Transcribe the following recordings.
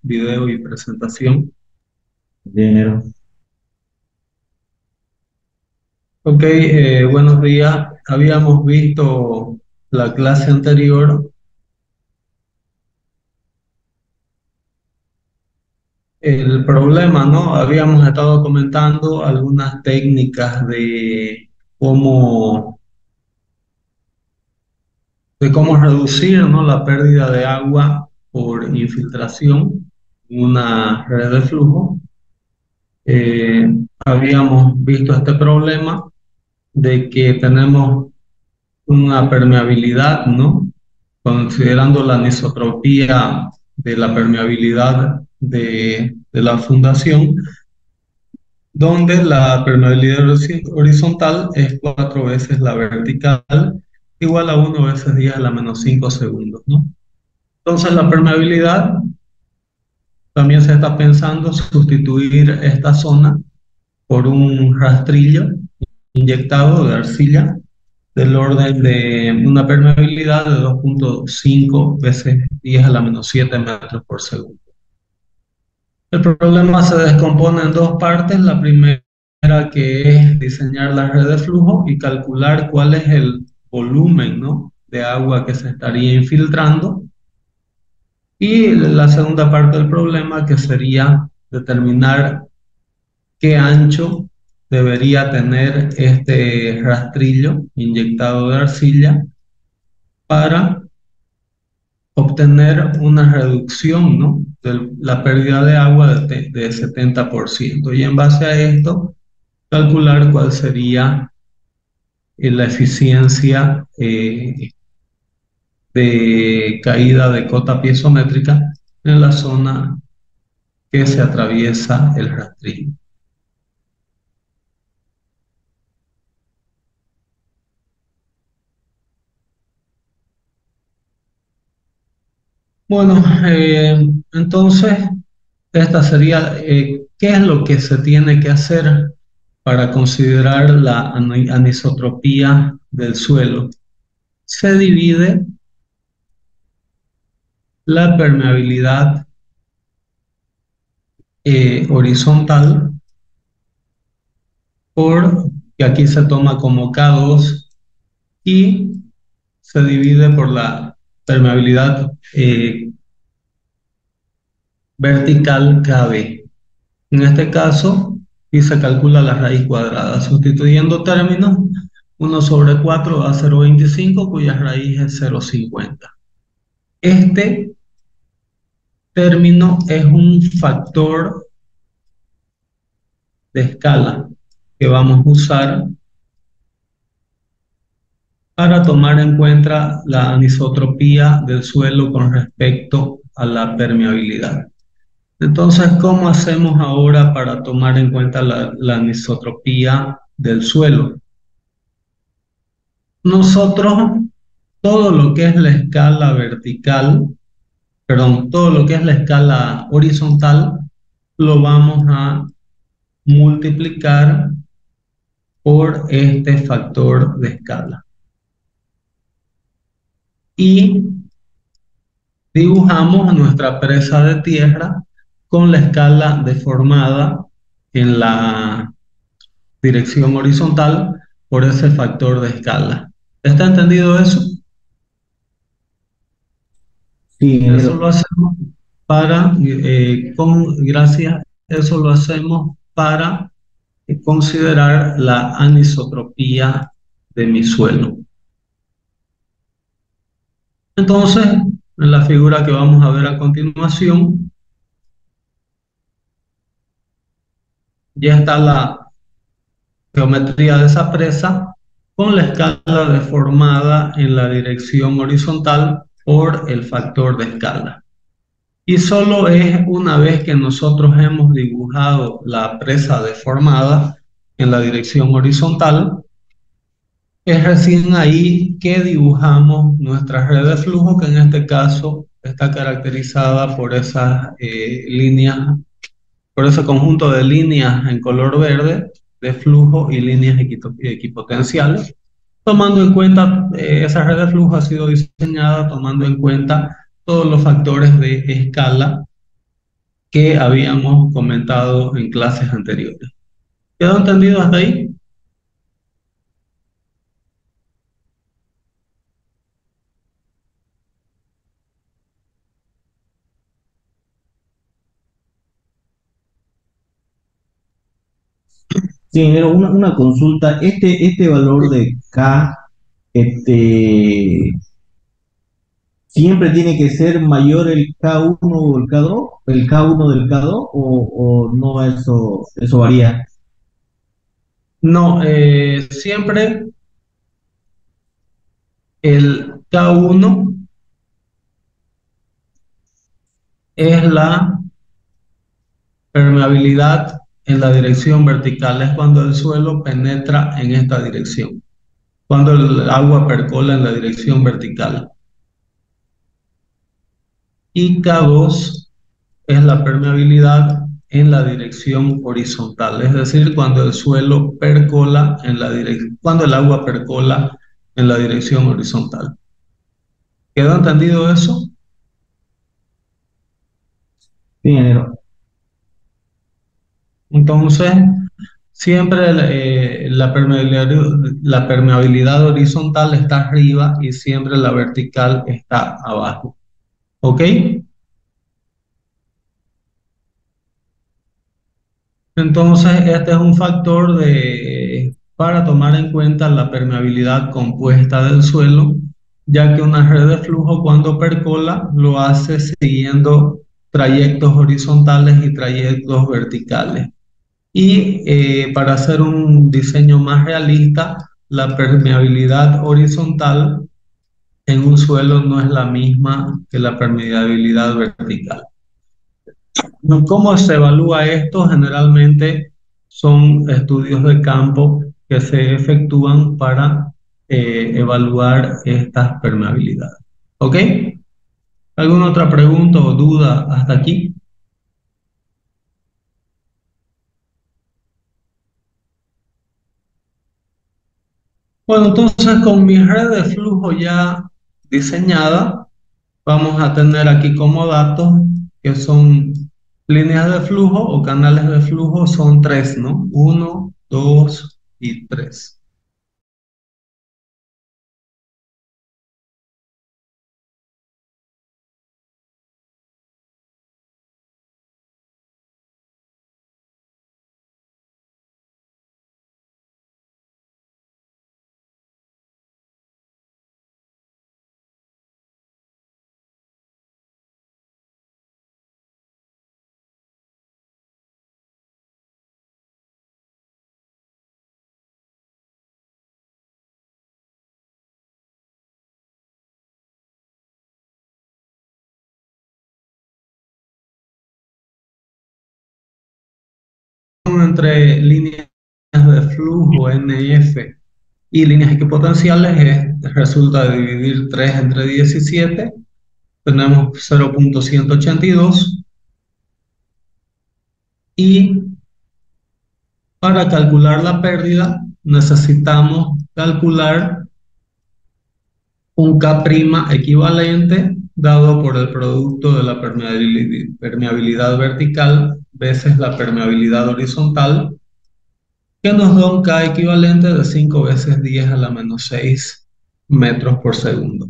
video y presentación. Dinero. Ok, buenos días. Habíamos visto la clase anterior el problema, ¿no? Habíamos estado comentando algunas técnicas cómo, de cómo reducir, ¿no?, la pérdida de agua por infiltración en una red de flujo. Eh, Habíamos visto este problema de que tenemos una permeabilidad, ¿no? Considerando la anisotropía de la permeabilidad de la fundación, donde la permeabilidad horizontal es 4 veces la vertical, igual a 1 veces 10 a la menos 5 segundos, ¿no? Entonces la permeabilidad también se está pensando sustituir esta zona por un rastrillo inyectado de arcilla del orden de una permeabilidad de 2,5 veces 10 a la menos 7 metros por segundo. El problema se descompone en dos partes. La primera, que es diseñar la red de flujo y calcular cuál es el volumen, ¿no?, de agua que se estaría infiltrando. Y la segunda parte del problema, que sería determinar qué ancho debería tener este rastrillo inyectado de arcilla para obtener una reducción, ¿no?, de la pérdida de agua de 70%. Y en base a esto, calcular cuál sería la eficiencia de caída de cota piezométrica en la zona que se atraviesa el rastrillo. Bueno, entonces, esta sería, ¿qué es lo que se tiene que hacer para considerar la anisotropía del suelo? Se divide la permeabilidad horizontal que aquí se toma como K2, y se divide por la permeabilidad vertical KB. En este caso, y se calcula la raíz cuadrada, sustituyendo términos. 1/4 da 0,25, cuya raíz es 0,50. Este término es un factor de escala que vamos a usar para tomar en cuenta la anisotropía del suelo con respecto a la permeabilidad. Entonces, ¿cómo hacemos ahora para tomar en cuenta la anisotropía del suelo? Nosotros, todo lo que es la escala vertical, perdón, todo lo que es la escala horizontal, lo vamos a multiplicar por este factor de escala. Y dibujamos nuestra presa de tierra con la escala deformada en la dirección horizontal por ese factor de escala. ¿Está entendido eso? Sí, Eso ingeniero. lo hacemos gracias, eso lo hacemos para considerar la anisotropía de mi suelo. Entonces, en la figura que vamos a ver a continuación, ya está la geometría de esa presa con la escala deformada en la dirección horizontal por el factor de escala. Y solo es una vez que nosotros hemos dibujado la presa deformada en la dirección horizontal, es recién ahí que dibujamos nuestra red de flujo, que en este caso está caracterizada por esas líneas, por ese conjunto de líneas en color verde de flujo y líneas equipotenciales. Tomando en cuenta, esa red de flujo ha sido diseñada tomando en cuenta todos los factores de escala que habíamos comentado en clases anteriores. ¿Quedó entendido hasta ahí? Sí, ingeniero, una consulta. Este valor de K, este, ¿siempre tiene que ser mayor el K1 o el K2, el K1 del K2, o no, eso varía? No, siempre el K1 es la permeabilidad en la dirección vertical, es cuando el suelo penetra en esta dirección, cuando el agua percola en la dirección vertical. Y K2 es la permeabilidad en la dirección horizontal, es decir, cuando el suelo percola en la dirección, cuando el agua percola en la dirección horizontal. ¿Quedó entendido eso? Sí, ingeniero. Entonces, siempre la permeabilidad horizontal está arriba y siempre la vertical está abajo. ¿Ok? Entonces, este es un factor para tomar en cuenta la permeabilidad compuesta del suelo, ya que una red de flujo cuando percola lo hace siguiendo trayectos horizontales y trayectos verticales. Y para hacer un diseño más realista, la permeabilidad horizontal en un suelo no es la misma que la permeabilidad vertical. No, ¿cómo se evalúa esto? Generalmente son estudios de campo que se efectúan para evaluar estas permeabilidades. ¿Ok? ¿Alguna otra pregunta o duda hasta aquí? Bueno, entonces con mi red de flujo ya diseñada, vamos a tener aquí como datos que son líneas de flujo o canales de flujo, son tres, ¿no? Uno, dos y tres. Entre líneas de flujo NF y líneas equipotenciales resulta de dividir 3 entre 17, tenemos 0,182 y para calcular la pérdida necesitamos calcular un K' equivalente dado por el producto de la permeabilidad vertical veces la permeabilidad horizontal, que nos da un K equivalente de 5 veces 10 a la menos 6 metros por segundo.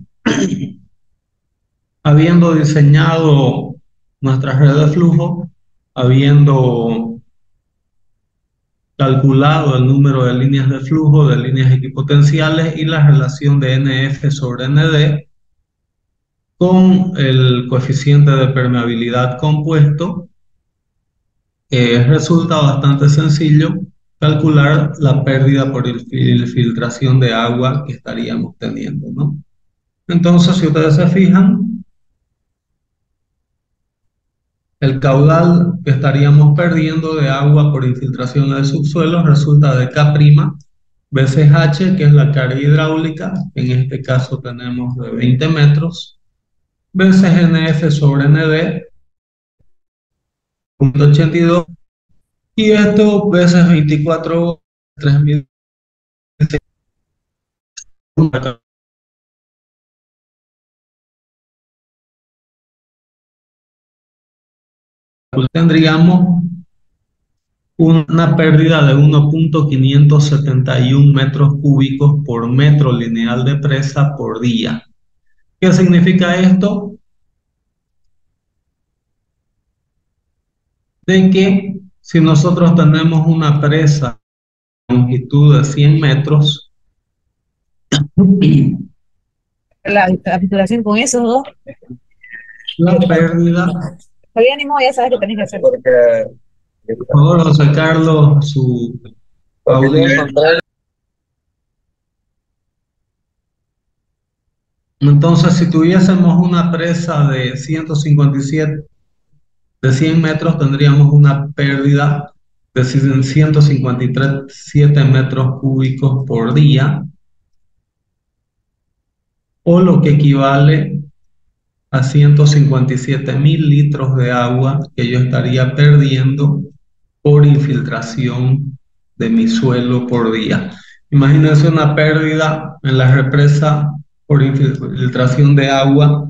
Habiendo diseñado nuestra red de flujo, habiendo calculado el número de líneas de flujo, de líneas equipotenciales y la relación de NF sobre ND con el coeficiente de permeabilidad compuesto, resulta bastante sencillo calcular la pérdida por filtración de agua que estaríamos teniendo, ¿no? Entonces, si ustedes se fijan, el caudal que estaríamos perdiendo de agua por infiltración del subsuelo resulta de K' veces H, que es la carga hidráulica, en este caso tenemos de 20 metros, veces NF sobre ND, 0,82, y esto veces 24 3.000. tendríamos una pérdida de 1.571 metros cúbicos por metro lineal de presa por día. ¿Qué significa esto? De que si nosotros tenemos una presa de longitud de 100 metros, la titulación con esos dos. la pérdida, Todavía ánimo, ya sabes que tenés que hacer. por favor, José Carlos, su audio. Entonces, si tuviésemos una presa de 157, de 100 metros, tendríamos una pérdida de 157 metros cúbicos por día, o lo que equivale a 157.000 litros de agua que yo estaría perdiendo por infiltración de mi suelo por día. Imagínense una pérdida en la represa por infiltración de agua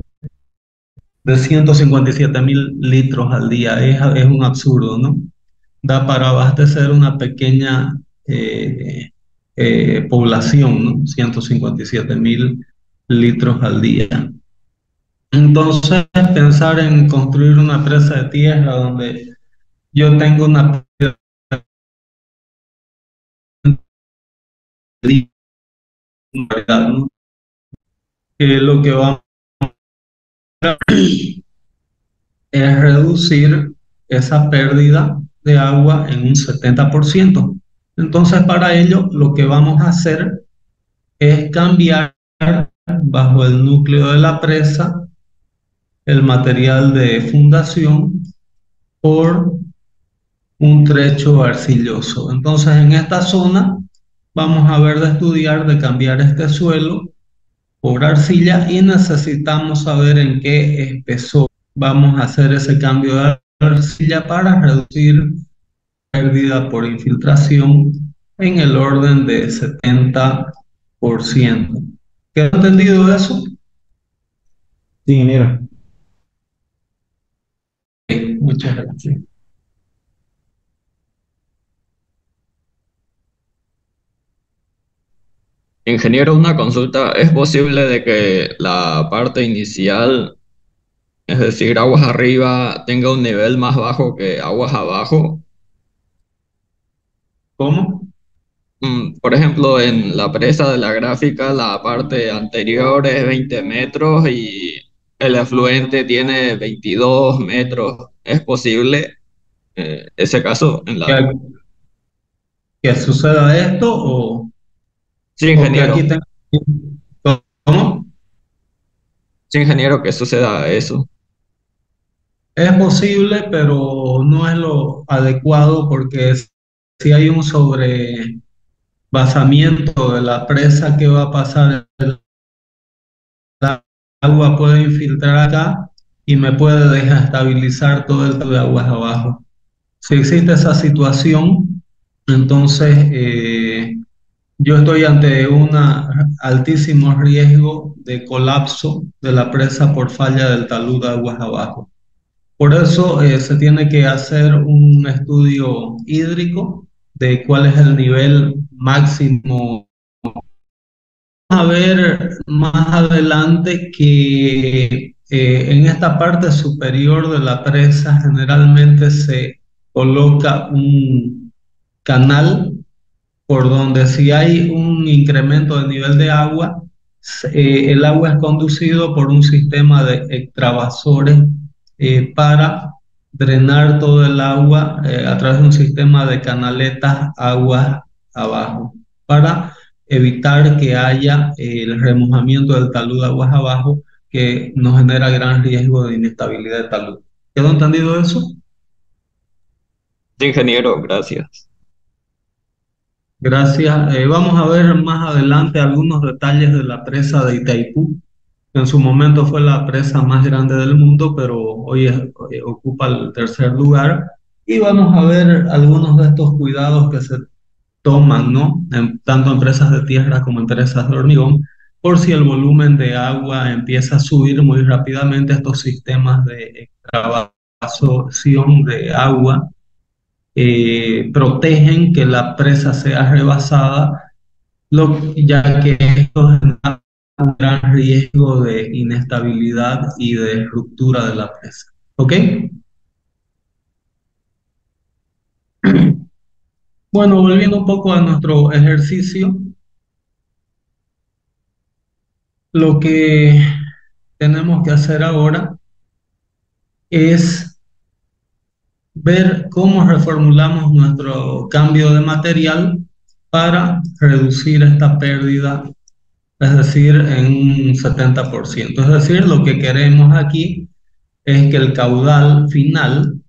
de 157.000 litros al día. Es un absurdo, ¿no? Da para abastecer una pequeña población, ¿no? 157.000 litros al día. Entonces, pensar en construir una presa de tierra donde yo tengo una pérdida, ¿no? Que lo que vamos a es reducir esa pérdida de agua en un 70%. Entonces, para ello, lo que vamos a hacer es cambiar bajo el núcleo de la presa el material de fundación por un trecho arcilloso. Entonces, en esta zona vamos a ver de estudiar de cambiar este suelo por arcilla y necesitamos saber en qué espesor vamos a hacer ese cambio de arcilla para reducir pérdida por infiltración en el orden de 70%. ¿Quedó entendido eso? Sí, ingeniero. Muchas gracias. Ingeniero, una consulta. ¿Es posible de que la parte inicial, es decir, aguas arriba, tenga un nivel más bajo que aguas abajo? ¿Cómo? Por ejemplo, en la presa de la gráfica, la parte anterior es 20 metros y el afluente tiene 22 metros. ¿Es posible ese caso en la... ¿Que, que suceda esto Sí, o que aquí ingeniero. tenga... ¿Cómo? Sí, ingeniero, que suceda eso. Es posible, pero no es lo adecuado porque si hay un sobrevasamiento de la presa, ¿qué va a pasar? El agua puede infiltrar acá y me puede desestabilizar todo el de aguas abajo. Si existe esa situación, entonces yo estoy ante un altísimo riesgo de colapso de la presa por falla del talud de aguas abajo. Por eso se tiene que hacer un estudio hídrico de cuál es el nivel máximo. Vamos a ver más adelante que en esta parte superior de la presa generalmente se coloca un canal por donde si hay un incremento de nivel de agua, el agua es conducido por un sistema de extravasores para drenar todo el agua a través de un sistema de canaletas aguas abajo, para evitar que haya el remojamiento del talud aguas abajo que nos genera gran riesgo de inestabilidad de talud. ¿Quedó entendido eso? Sí, ingeniero, gracias. Gracias. Vamos a ver más adelante algunos detalles de la presa de Itaipú, que en su momento fue la presa más grande del mundo, pero hoy ocupa el tercer lugar. Y vamos a ver algunos de estos cuidados que se toman, ¿no? Tanto en presas de tierra como en presas de hormigón, por si el volumen de agua empieza a subir muy rápidamente, estos sistemas de extravasación evapotranspiración de agua protegen que la presa sea rebasada, ya que esto genera un gran riesgo de inestabilidad y de ruptura de la presa. ¿Ok? Bueno, volviendo un poco a nuestro ejercicio, lo que tenemos que hacer ahora es ver cómo reformulamos nuestro cambio de material para reducir esta pérdida, es decir, en un 70%. Es decir, lo que queremos aquí es que el caudal final,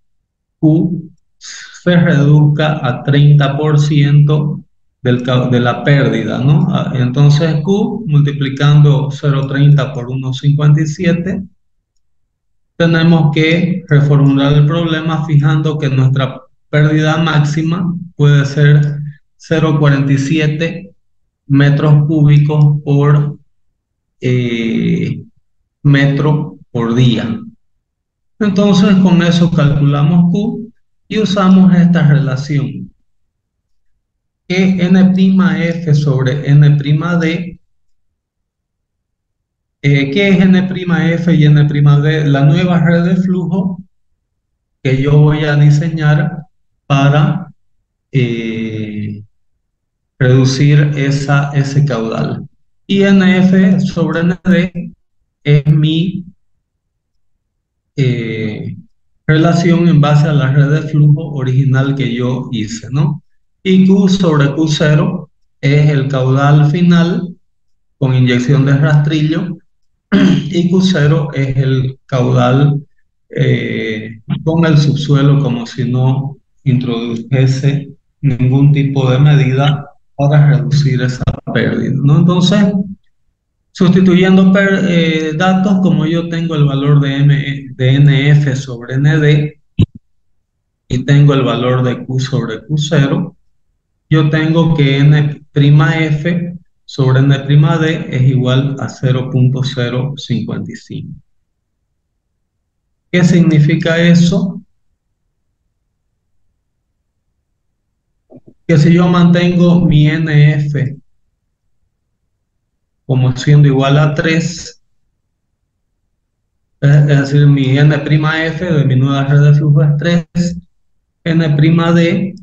Q, se reduzca a 30% de la pérdida, ¿no? Entonces Q multiplicando 0,30 por 1,57, tenemos que reformular el problema fijando que nuestra pérdida máxima puede ser 0,47 metros cúbicos por metro por día. Entonces con eso calculamos Q y usamos esta relación, que N'F sobre N'D. ¿Qué es N'F y N'D? La nueva red de flujo que yo voy a diseñar para reducir ese caudal. Y Nf sobre Nd es mi relación en base a la red de flujo original que yo hice, ¿no? Y Q sobre Q0 es el caudal final con inyección de rastrillo y Q0 es el caudal con el subsuelo, como si no introdujese ningún tipo de medida para reducir esa pérdida, ¿no? Entonces, sustituyendo datos, como yo tengo el valor de NF sobre ND y tengo el valor de Q sobre Q0, yo tengo que N'F sobre N'D es igual a 0,055. ¿Qué significa eso? Que si yo mantengo mi NF como siendo igual a 3, es decir, mi N'F de mi nueva red de flujo es 3, N'D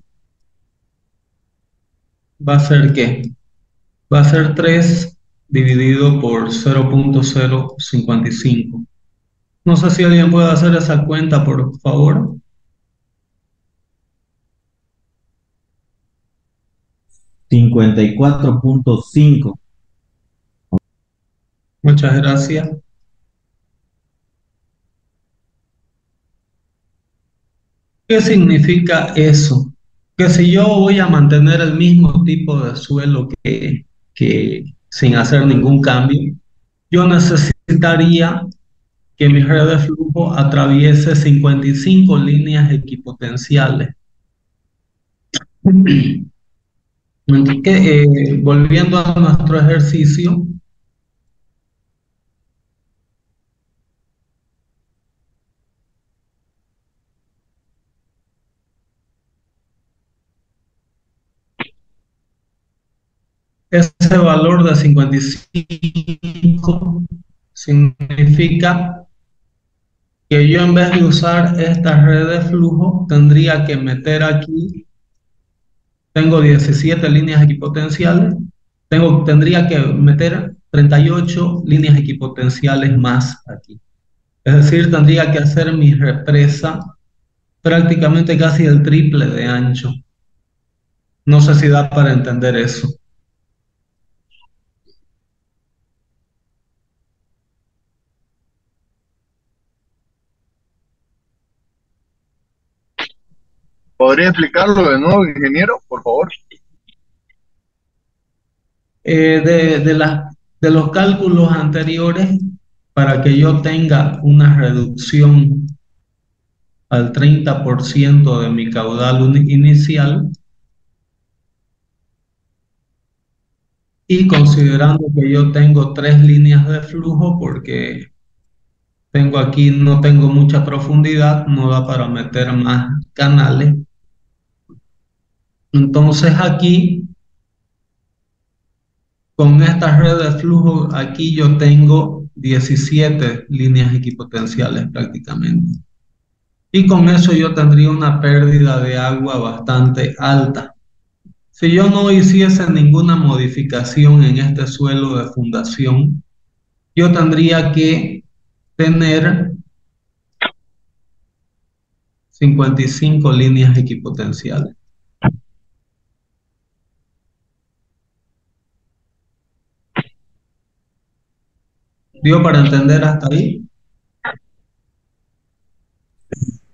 va a ser ¿qué? Va a ser 3 dividido por 0,055. No sé si alguien puede hacer esa cuenta, por favor. 54.5. Muchas gracias. ¿Qué significa eso? Que si yo voy a mantener el mismo tipo de suelo que sin hacer ningún cambio, yo necesitaría que mi red de flujo atraviese 55 líneas equipotenciales. Volviendo a nuestro ejercicio, ese valor de 55 significa que yo, en vez de usar esta red de flujo, tendría que meter aquí, tengo 17 líneas equipotenciales, tendría que meter 38 líneas equipotenciales más aquí. Es decir, tendría que hacer mi represa prácticamente casi el triple de ancho. No sé si da para entender eso. ¿Podría explicarlo de nuevo, ingeniero, por favor? De los cálculos anteriores, para que yo tenga una reducción al 30% de mi caudal inicial, y considerando que yo tengo 3 líneas de flujo, porque Tengo aquí, no tengo mucha profundidad, no da para meter más canales. Entonces aquí, con esta red de flujo, aquí yo tengo 17 líneas equipotenciales prácticamente. Y con eso yo tendría una pérdida de agua bastante alta. Si yo no hiciese ninguna modificación en este suelo de fundación, yo tendría que tener 55 líneas equipotenciales. ¿Dio para entender hasta ahí?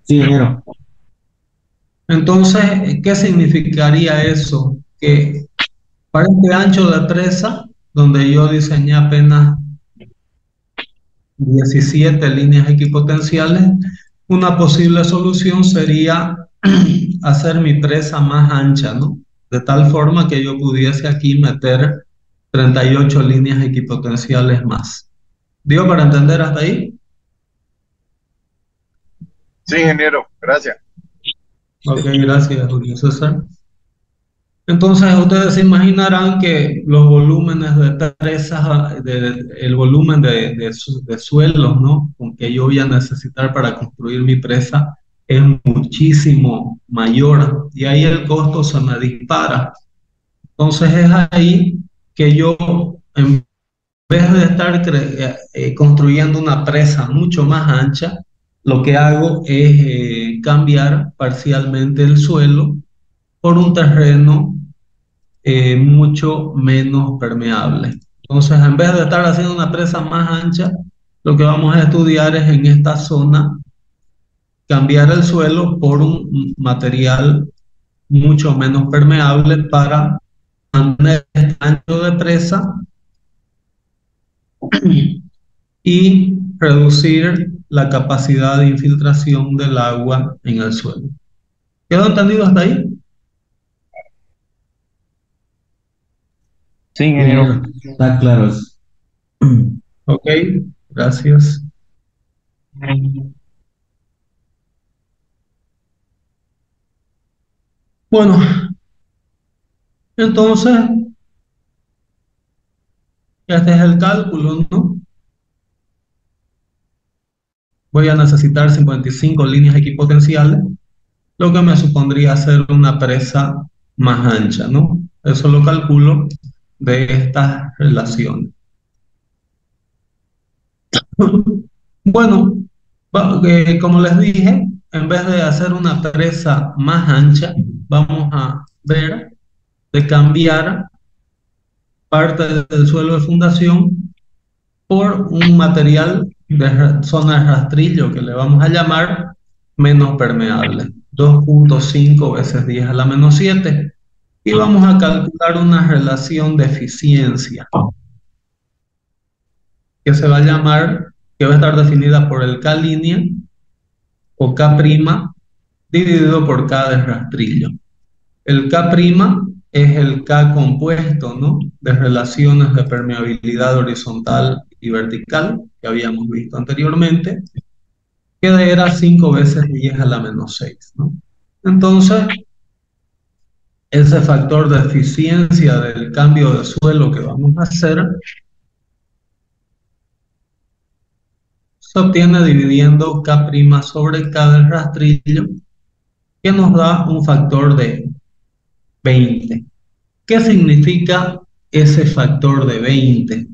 Sí, ingeniero. Entonces, ¿qué significaría eso? Que para este ancho de presa, donde yo diseñé apenas 17 líneas equipotenciales, una posible solución sería hacer mi presa más ancha, ¿no? De tal forma que yo pudiese aquí meter 38 líneas equipotenciales más. ¿Dio para entender hasta ahí? Sí, ingeniero, gracias. Ok, gracias, Julio César. Entonces, ustedes se imaginarán que los volúmenes de presas, el volumen de suelos, ¿no? Con que yo voy a necesitar para construir mi presa es muchísimo mayor y ahí el costo se me dispara. Entonces, es ahí que yo, en vez de estar construyendo una presa mucho más ancha, lo que hago es cambiar parcialmente el suelo por un terreno mucho menos permeable. Entonces, en vez de estar haciendo una presa más ancha, lo que vamos a estudiar es en esta zona cambiar el suelo por un material mucho menos permeable para mantener este ancho de presa y reducir la capacidad de infiltración del agua en el suelo. ¿Quedó entendido hasta ahí? Sí, ingeniero. Está claro eso. Ok, gracias. Bueno, entonces, este es el cálculo, ¿no? Voy a necesitar 55 líneas equipotenciales, lo que me supondría hacer una presa más ancha, ¿no? Eso lo calculo de estas relaciones. Bueno, como les dije, en vez de hacer una presa más ancha, vamos a ver de cambiar parte del suelo de fundación por un material de zona de rastrillo que le vamos a llamar menos permeable, 2.5 veces 10 a la menos 7. Y vamos a calcular una relación de eficiencia que se va a llamar, que va a estar definida por el K línea o K prima dividido por K de rastrillo. El K prima es el K compuesto, ¿no? De relaciones de permeabilidad horizontal y vertical que habíamos visto anteriormente, que era 5 veces 10 a la menos 6, ¿no? Entonces, ese factor de eficiencia del cambio de suelo que vamos a hacer se obtiene dividiendo K' sobre K del rastrillo, que nos da un factor de 20. ¿Qué significa ese factor de 20?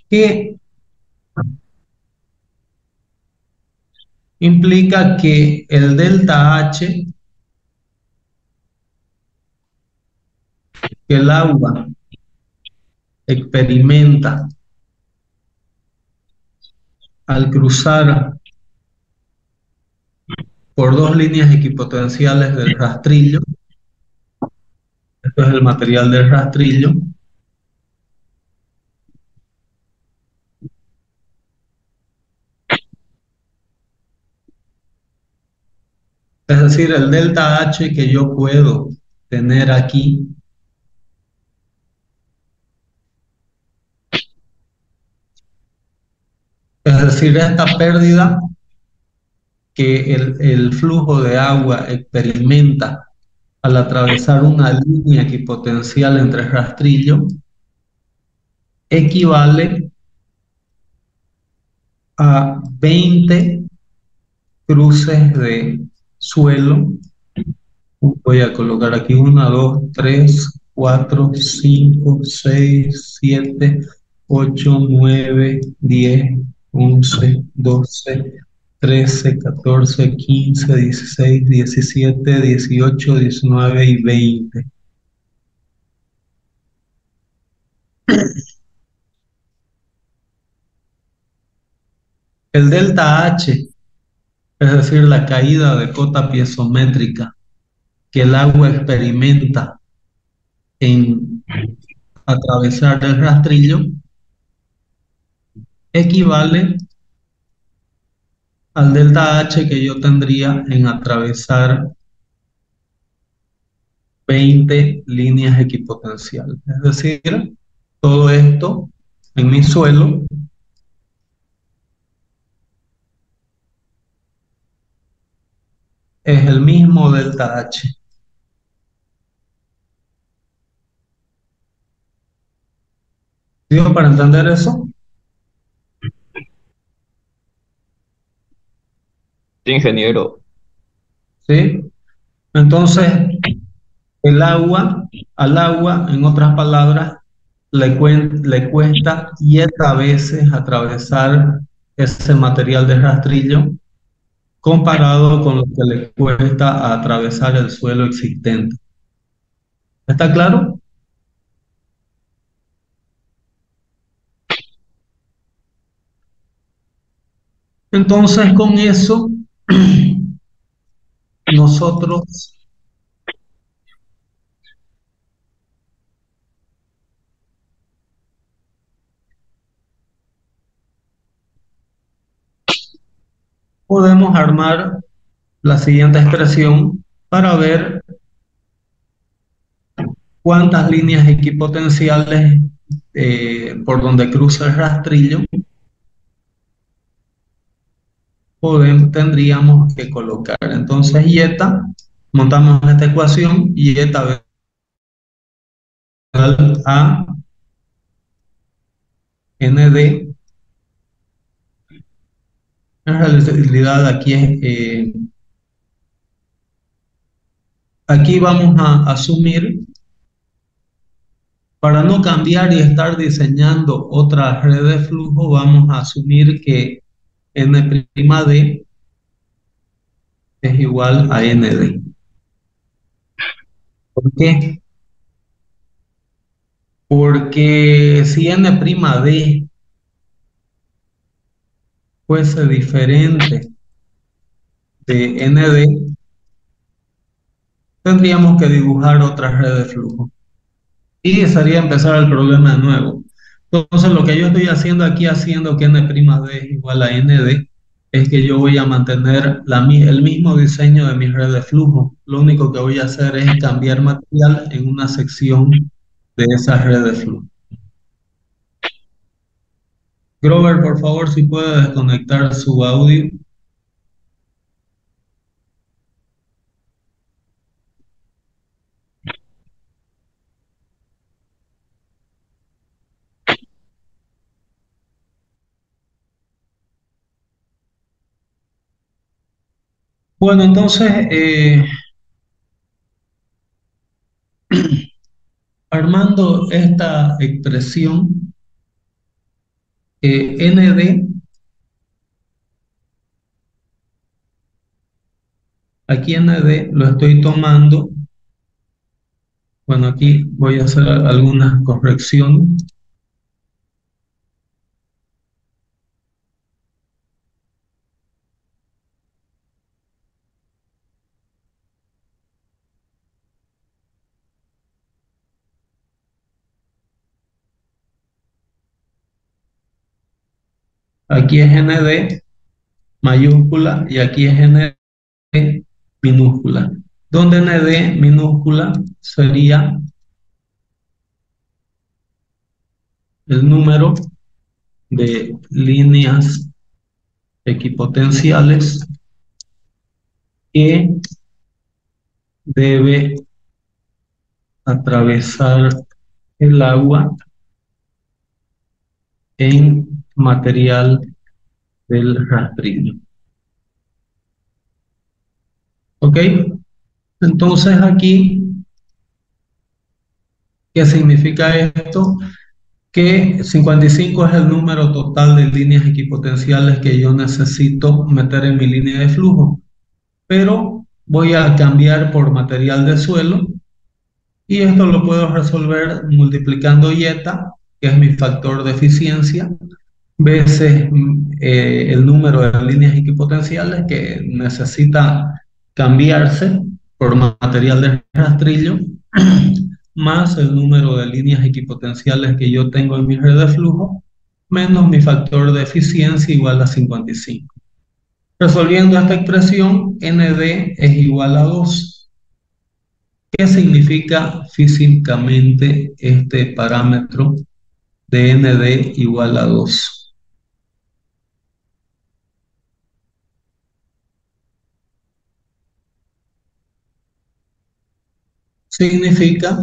Que implica que el delta H, que el agua experimenta al cruzar por dos líneas equipotenciales del rastrillo, esto es el material del rastrillo, es decir, el delta H que yo puedo tener aquí Es decir, esta pérdida que el flujo de agua experimenta al atravesar una línea equipotencial entre rastrillo equivale a 20 cruces de suelo. Voy a colocar aquí 1, 2, 3, 4, 5, 6, 7, 8, 9, 10, 11, 12, 13, 14, 15, 16, 17, 18, 19 y 20. El delta H, es decir, la caída de cota piezométrica que el agua experimenta en atravesar el rastrillo, equivale al delta H que yo tendría en atravesar 20 líneas equipotenciales. Es decir, todo esto en mi suelo es el mismo delta H. ¿Digo para entender eso? Sí, ingeniero. ¿Sí? Entonces, al agua, en otras palabras, le cuesta 10 veces atravesar ese material de rastrillo comparado con lo que le cuesta atravesar el suelo existente. ¿Está claro? Entonces, con eso, nosotros podemos armar la siguiente expresión para ver cuántas líneas equipotenciales por donde cruza el rastrillo tendríamos que colocar. Entonces, ieta, montamos esta ecuación, ieta igual a nd. En realidad aquí vamos a asumir, para no cambiar y estar diseñando otra red de flujo, vamos a asumir que N'D es igual a Nd. ¿Por qué? Porque si N'D fuese diferente de Nd, tendríamos que dibujar otra red de flujo. Y sería empezar el problema de nuevo. Entonces, lo que yo estoy haciendo aquí, haciendo que N'D es igual a Nd, es que yo voy a mantener el mismo diseño de mi red de flujo. Lo único que voy a hacer es cambiar material en una sección de esa red de flujo. Grover, por favor, si puede desconectar su audio. Bueno, entonces, armando esta expresión, Nd, aquí Nd lo estoy tomando. Bueno, aquí voy a hacer algunas correcciones. Aquí es Nd mayúscula y aquí es Nd minúscula. Donde Nd minúscula sería el número de líneas equipotenciales que debe atravesar el agua en material del rastrillo. ¿Ok? Entonces aquí, ¿qué significa esto? Que 55 es el número total de líneas equipotenciales que yo necesito meter en mi línea de flujo, pero voy a cambiar por material de suelo y esto lo puedo resolver multiplicando ieta, que es mi factor de eficiencia, veces el número de líneas equipotenciales que necesita cambiarse por material de rastrillo, más el número de líneas equipotenciales que yo tengo en mi red de flujo, menos mi factor de eficiencia igual a 55. Resolviendo esta expresión, ND es igual a 2. ¿Qué significa físicamente este parámetro de ND igual a 2? Significa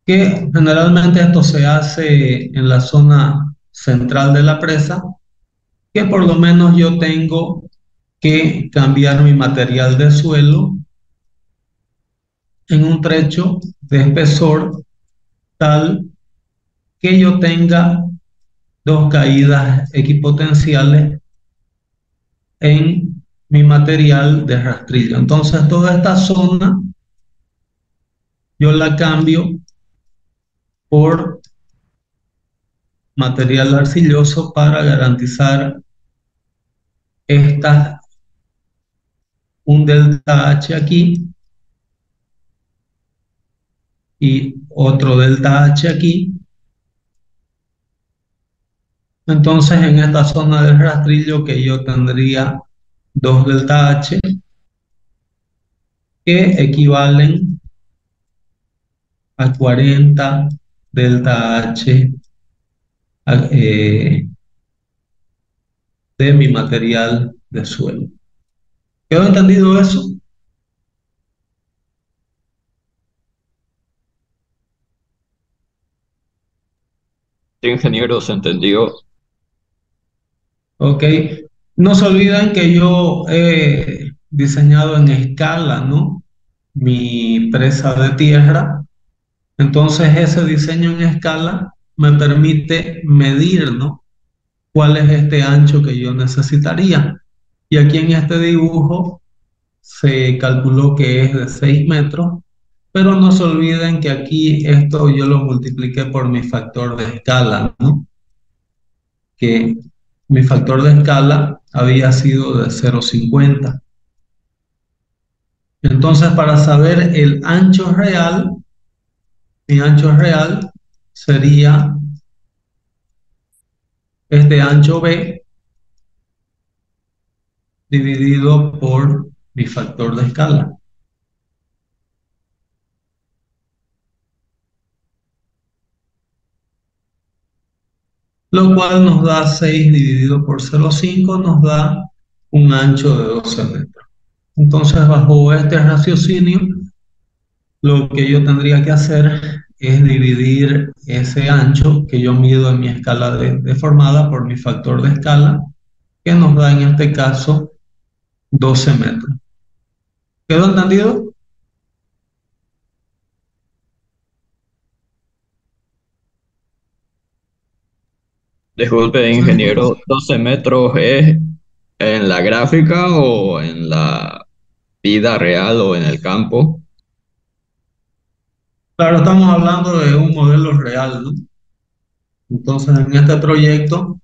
que generalmente esto se hace en la zona central de la presa, que por lo menos yo tengo que cambiar mi material de suelo en un trecho de espesor tal que yo tenga dos caídas equipotenciales en mi material de rastrillo. Entonces toda esta zona yo la cambio por material arcilloso para garantizar un delta H aquí y otro delta H aquí. Entonces en esta zona del rastrillo que yo tendría dos delta H que equivalen a 40 delta H eh, de mi material de suelo. ¿Quedó entendido eso? Sí, ingeniero, se entendió. Ok. No se olviden que yo he diseñado en escala, ¿no? Mi presa de tierra. Entonces ese diseño en escala me permite medir, ¿no? ¿Cuál es este ancho que yo necesitaría? Y aquí en este dibujo se calculó que es de 6 metros, pero no se olviden que aquí esto yo lo multipliqué por mi factor de escala, ¿no? Que mi factor de escala había sido de 0,50. Entonces, para saber el ancho real, mi ancho real sería este ancho B dividido por mi factor de escala, lo cual nos da 6 dividido por 0,5, nos da un ancho de 12 metros. Entonces, bajo este raciocinio, lo que yo tendría que hacer es dividir ese ancho que yo mido en mi escala deformada por mi factor de escala, que nos da en este caso 12 metros. ¿Quedó entendido? Disculpe, ingeniero, ¿12 metros es en la gráfica o en la vida real o en el campo? Claro, estamos hablando de un modelo real, ¿no? Entonces, en este proyecto,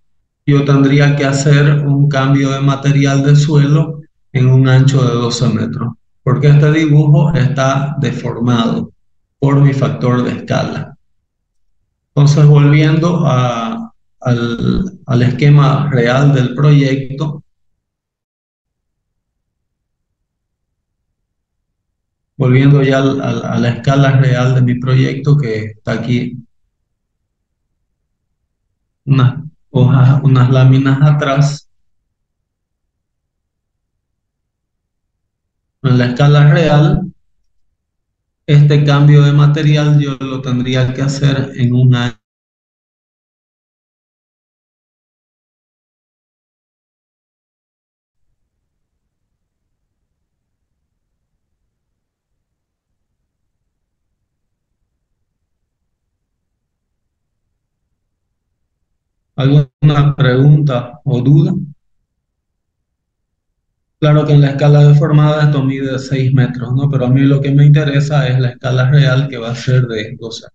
yo tendría que hacer un cambio de material de suelo en un ancho de 12 metros, porque este dibujo está deformado por mi factor de escala. Entonces, volviendo al esquema real del proyecto, volviendo ya a la escala real de mi proyecto, que está aquí unas hojas, unas láminas atrás, En la escala real, este cambio de material yo lo tendría que hacer en un año. ¿Alguna pregunta o duda? Claro que en la escala deformada esto mide 6 metros, ¿no? Pero a mí lo que me interesa es la escala real, que va a ser de 12.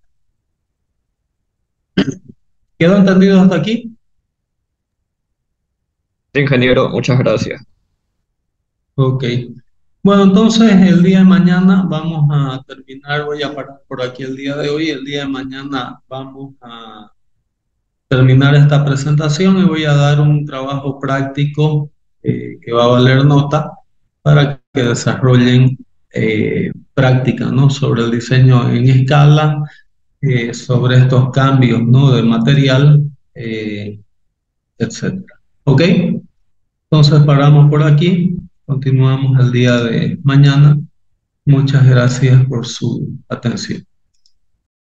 ¿Quedó entendido hasta aquí? Ingeniero, muchas gracias. Ok. Bueno, entonces el día de mañana vamos a terminar, voy a parar por aquí el día de hoy, el día de mañana vamos a terminar esta presentación y voy a dar un trabajo práctico que va a valer nota para que desarrollen práctica, ¿no? Sobre el diseño en escala, sobre estos cambios, ¿no? De material, etcétera. ¿Ok? Entonces paramos por aquí, continuamos el día de mañana. Muchas gracias por su atención.